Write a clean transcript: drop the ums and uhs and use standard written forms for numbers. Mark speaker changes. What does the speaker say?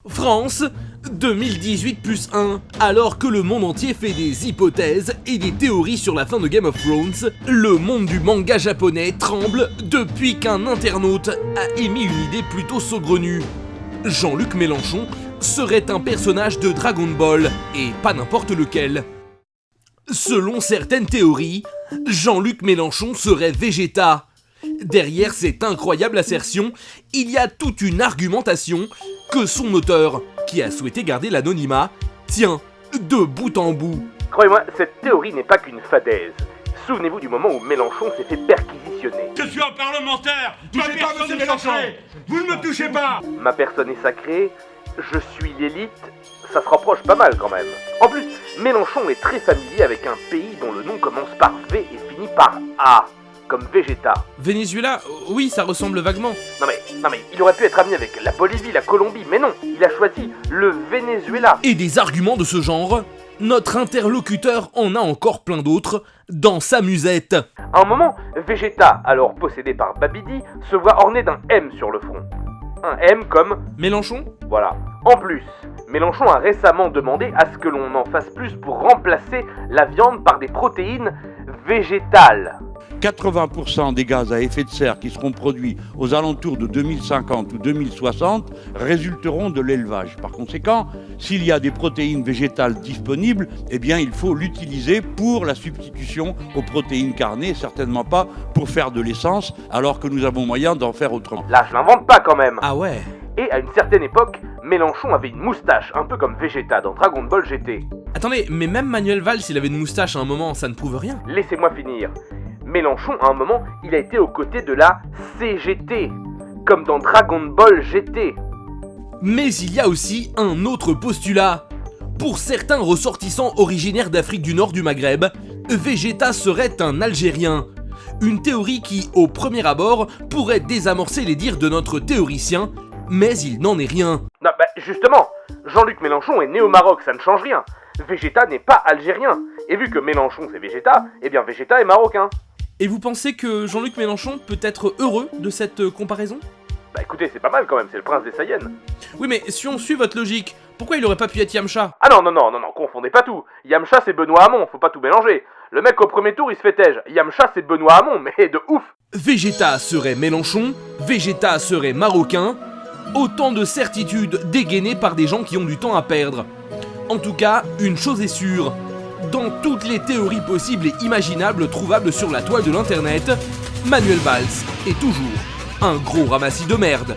Speaker 1: France, 2018 plus 1. Alors que le monde entier fait des hypothèses et des théories sur la fin de Game of Thrones, le monde du manga japonais tremble depuis qu'un internaute a émis une idée plutôt saugrenue. Jean-Luc Mélenchon serait un personnage de Dragon Ball, et pas n'importe lequel. Selon certaines théories, Jean-Luc Mélenchon serait Vegeta. Derrière cette incroyable assertion, il y a toute une argumentation que son auteur, qui a souhaité garder l'anonymat, tient de bout en bout.
Speaker 2: Croyez-moi, cette théorie n'est pas qu'une fadaise. Souvenez-vous du moment où Mélenchon s'est fait perquisitionner.
Speaker 3: Je suis un parlementaire.
Speaker 4: Touchez pas, monsieur Mélenchon. Vous ne me touchez pas.
Speaker 2: Ma personne est sacrée, je suis l'élite, ça se rapproche pas mal quand même. En plus, Mélenchon est très familier avec un pays dont le nom commence par V et finit par A, comme Vegeta.
Speaker 1: Venezuela, oui, ça ressemble vaguement.
Speaker 2: Non mais, il aurait pu être ami avec la Bolivie, la Colombie, mais non, il a choisi le Venezuela.
Speaker 1: Et des arguments de ce genre, notre interlocuteur en a encore plein d'autres dans sa musette.
Speaker 2: À un moment, Vegeta, alors possédé par Babidi, se voit orné d'un M sur le front. Un M comme...
Speaker 1: Mélenchon ?
Speaker 2: Voilà. En plus, Mélenchon a récemment demandé à ce que l'on en fasse plus pour remplacer la viande par des protéines végétales.
Speaker 5: 80% des gaz à effet de serre qui seront produits aux alentours de 2050 ou 2060 résulteront de l'élevage. Par conséquent, s'il y a des protéines végétales disponibles, eh bien il faut l'utiliser pour la substitution aux protéines carnées, certainement pas pour faire de l'essence, alors que nous avons moyen d'en faire autrement.
Speaker 2: Là, je l'invente pas quand même.
Speaker 1: Ah ouais.
Speaker 2: Et à une certaine époque, Mélenchon avait une moustache, un peu comme Vegeta dans Dragon Ball GT.
Speaker 1: Attendez, mais même Manuel Valls, il avait une moustache à un moment, ça ne prouve rien.
Speaker 2: Laissez-moi finir. Mélenchon, à un moment, il a été aux côtés de la CGT, comme dans Dragon Ball GT.
Speaker 1: Mais il y a aussi un autre postulat. Pour certains ressortissants originaires d'Afrique du Nord du Maghreb, Vegeta serait un Algérien. Une théorie qui, au premier abord, pourrait désamorcer les dires de notre théoricien, mais il n'en est rien.
Speaker 2: Non, justement, Jean-Luc Mélenchon est né au Maroc, ça ne change rien. Vegeta n'est pas algérien. Et vu que Mélenchon c'est Vegeta, eh bien Vegeta est marocain.
Speaker 1: Et vous pensez que Jean-Luc Mélenchon peut être heureux de cette comparaison ?
Speaker 2: Bah écoutez, c'est pas mal quand même, c'est le prince des Saïennes.
Speaker 1: Oui, mais si on suit votre logique, pourquoi il aurait pas pu être Yamcha ?
Speaker 2: Ah non, confondez pas tout. Yamcha c'est Benoît Hamon, faut pas tout mélanger. Le mec au premier tour il se fait tège. Yamcha c'est Benoît Hamon, mais de ouf.
Speaker 1: Vegeta serait Mélenchon, Vegeta serait marocain, autant de certitudes dégainées par des gens qui ont du temps à perdre. En tout cas, une chose est sûre, dans toutes les théories possibles et imaginables trouvables sur la toile de l'internet, Manuel Valls est toujours un gros ramassis de merde.